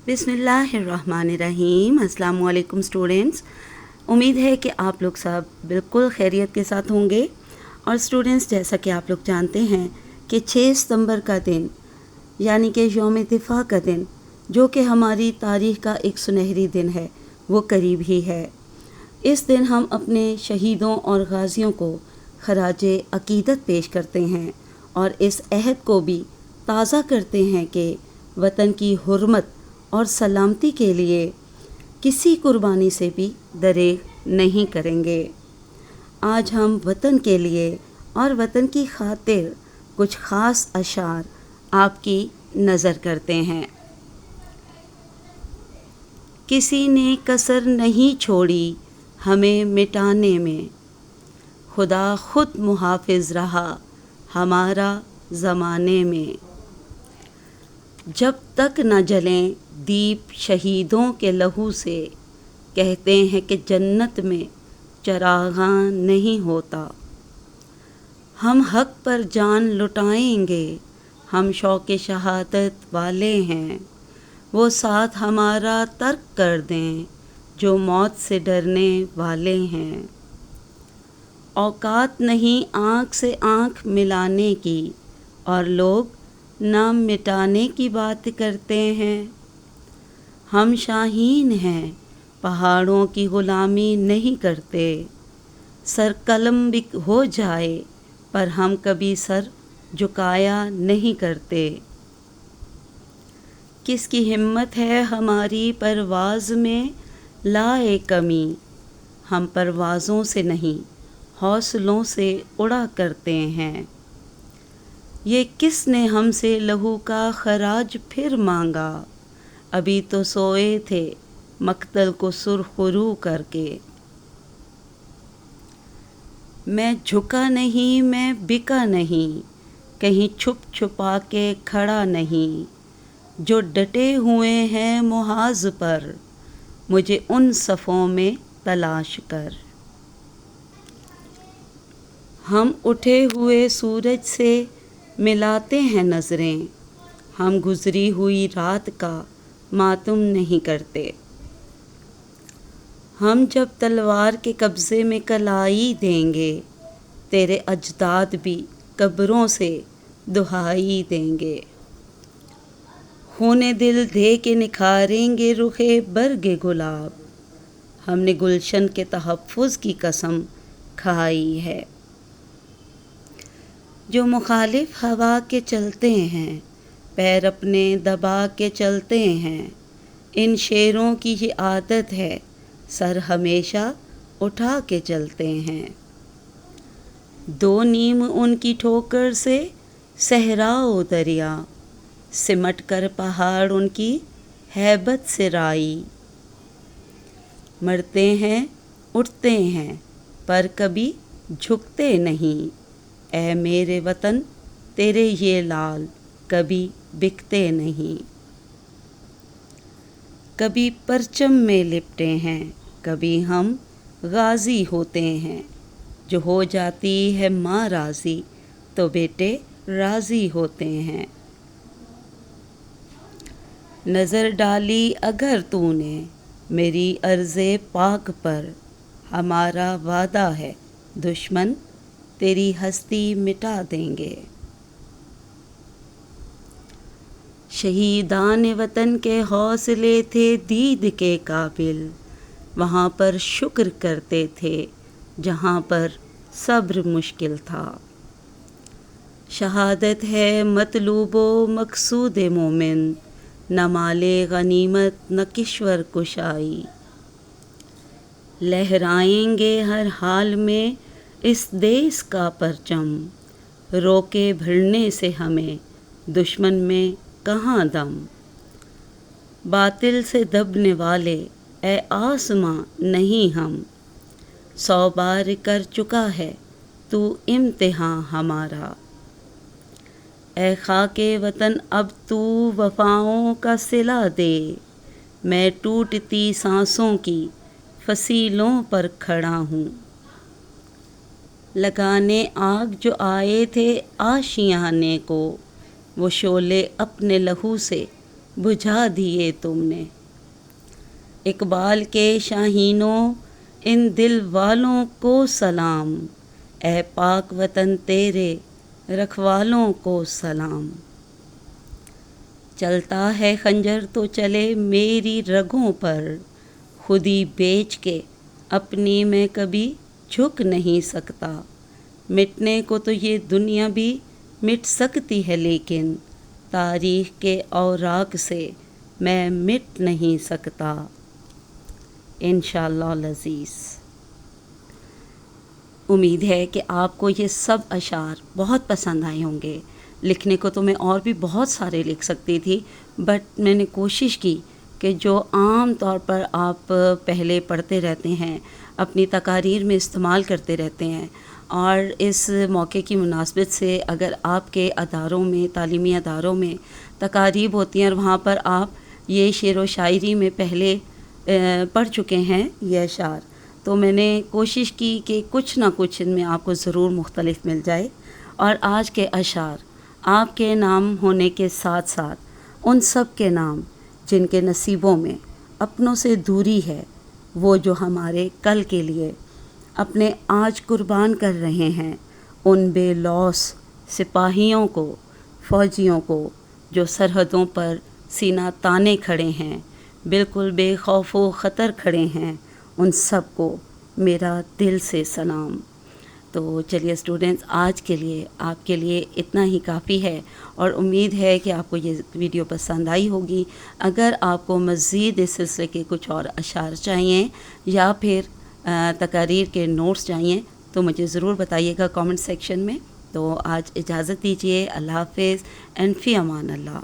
बिस्मिल्लाहिर्रहमानिर्रहीम। अस्सलाम वालेकुम स्टूडेंट्स। उम्मीद है कि आप लोग सब बिल्कुल खैरियत के साथ होंगे। और स्टूडेंट्स, जैसा कि आप लोग जानते हैं कि 6 सितंबर का दिन यानी कि यौम दिफा का दिन, जो कि हमारी तारीख़ का एक सुनहरी दिन है, वो करीब ही है। इस दिन हम अपने शहीदों और गाज़ियों को खराज अक़ीदत पेश करते हैं और इस अहद को भी ताज़ा करते हैं कि वतन की हुर्मत और सलामती के लिए किसी कुर्बानी से भी दरेग नहीं करेंगे। आज हम वतन के लिए और वतन की खातिर कुछ ख़ास अशार आपकी नज़र करते हैं। किसी ने कसर नहीं छोड़ी हमें मिटाने में, खुदा खुद मुहाफ़िज़ रहा हमारा ज़माने में। जब तक न जलें दीप शहीदों के लहू से, कहते हैं कि जन्नत में चरागां नहीं होता। हम हक पर जान लुटाएंगे, हम शौक़ शहादत वाले हैं। वो साथ हमारा तर्क कर दें जो मौत से डरने वाले हैं। औकात नहीं आँख से आँख मिलाने की, और लोग नाम मिटाने की बात करते हैं। हम शाहीन हैं, पहाड़ों की ग़ुलामी नहीं करते। सर कलम भी हो जाए पर हम कभी सर झुकाया नहीं करते। किसकी हिम्मत है हमारी परवाज़ में लाए कमी, हम परवाज़ों से नहीं हौसलों से उड़ा करते हैं। ये किसने हमसे लहू का खराज फिर मांगा, अभी तो सोए थे मक्तल को सुरखरू करके। मैं झुका नहीं, मैं बिका नहीं, कहीं छुप छुपा के खड़ा नहीं। जो डटे हुए हैं मुहाज पर, मुझे उन सफ़ों में तलाश कर। हम उठे हुए सूरज से मिलाते हैं नज़रें, हम गुज़री हुई रात का मातम नहीं करते। हम जब तलवार के कब्ज़े में कलाई देंगे, तेरे अजदाद भी कब्रों से दुहाई देंगे। खूने दिल दे के निखारेंगे रुखे बरगे गुलाब, हमने गुलशन के तहफ़्फ़ुज़ की कसम खाई है। जो मुखालिफ हवा के चलते हैं, पैर अपने दबा के चलते हैं। इन शेरों की ये आदत है, सर हमेशा उठा के चलते हैं। दो नीम उनकी ठोकर से सहराओ दरिया, सिमट कर पहाड़ उनकी हैबत से राई। मरते हैं उठते हैं पर कभी झुकते नहीं, ऐ मेरे वतन तेरे ये लाल कभी बिकते नहीं। कभी परचम में लिपटे हैं, कभी हम गाज़ी होते हैं। जो हो जाती है माँ राज़ी, तो बेटे राज़ी होते हैं। नज़र डाली अगर तूने मेरी अर्ज़े पाक पर, हमारा वादा है दुश्मन तेरी हस्ती मिटा देंगे। शहीदान वतन के हौसले थे दीद के काबिल, वहाँ पर शुक्र करते थे जहाँ पर सब्र मुश्किल था। शहादत है मतलूबो मकसूद मोमिन, न माले गनीमत न किश्वर कुशाई। लहराएंगे हर हाल में इस देश का परचम, रोके भिड़ने से हमें दुश्मन में कहाँ दम। बातिल से दबने वाले ए आसमां नहीं हम, 100 बार कर चुका है तू इम्तिहान हमारा। ए खाके वतन अब तू वफ़ाओं का सिला दे, मैं टूटती सांसों की फसीलों पर खड़ा हूँ। लगाने आग जो आए थे आशियाने को, वो शोले अपने लहू से بجھا دیے تم نے۔ اقبال کے شاہینوں ان دل والوں کو سلام، اے پاک وطن تیرے رکھوالوں کو سلام۔ چلتا ہے خنجر تو چلے میری رگوں پر، خودی بیچ کے اپنی میں کبھی جھک نہیں سکتا۔ مٹنے کو تو یہ دنیا بھی مٹ سکتی ہے، لیکن تاریخ کے اوراق سے میں مٹ نہیں سکتا۔ انشاءاللہ العزیز۔ امید ہے کہ آپ کو یہ سب اشعار بہت پسند آئے ہوں گے۔ لکھنے کو تو میں اور بھی بہت سارے لکھ سکتی تھی، بٹ میں نے کوشش کی کہ جو عام طور پر آپ پہلے پڑھتے رہتے ہیں، اپنی تقاریر میں استعمال کرتے رہتے ہیں، اور اس موقع کی مناسبت سے اگر آپ کے اداروں میں، تعلیمی اداروں میں تقاریب ہوتی ہیں اور وہاں پر آپ یہ شعر و شاعری میں پہلے پڑھ چکے ہیں یہ اشعار، تو میں نے کوشش کی کہ کچھ نہ کچھ ان میں آپ کو ضرور مختلف مل جائے۔ اور آج کے اشعار آپ کے نام ہونے کے ساتھ ساتھ ان سب کے نام جن کے نصیبوں میں اپنوں سے دوری ہے، وہ جو ہمارے کل کے لیے اپنے آج قربان کر رہے ہیں، ان بے لوث سپاہیوں کو، فوجیوں کو جو سرحدوں پر سینہ تانے کھڑے ہیں، بالکل بے خوف و خطر کھڑے ہیں، ان سب کو میرا دل سے سلام۔ تو چلیے اسٹوڈنٹس، آج کے لیے آپ کے لیے اتنا ہی کافی ہے، اور امید ہے کہ آپ کو یہ ویڈیو پسند آئی ہوگی۔ اگر آپ کو مزید اس سلسلے کے کچھ اور اشعار چاہیے یا پھر تقاریر کے نوٹس چاہیے تو مجھے ضرور بتائیے گا کامنٹ سیکشن میں۔ تو آج اجازت دیجیے، اللہ حافظ، اینڈ فی امان اللہ۔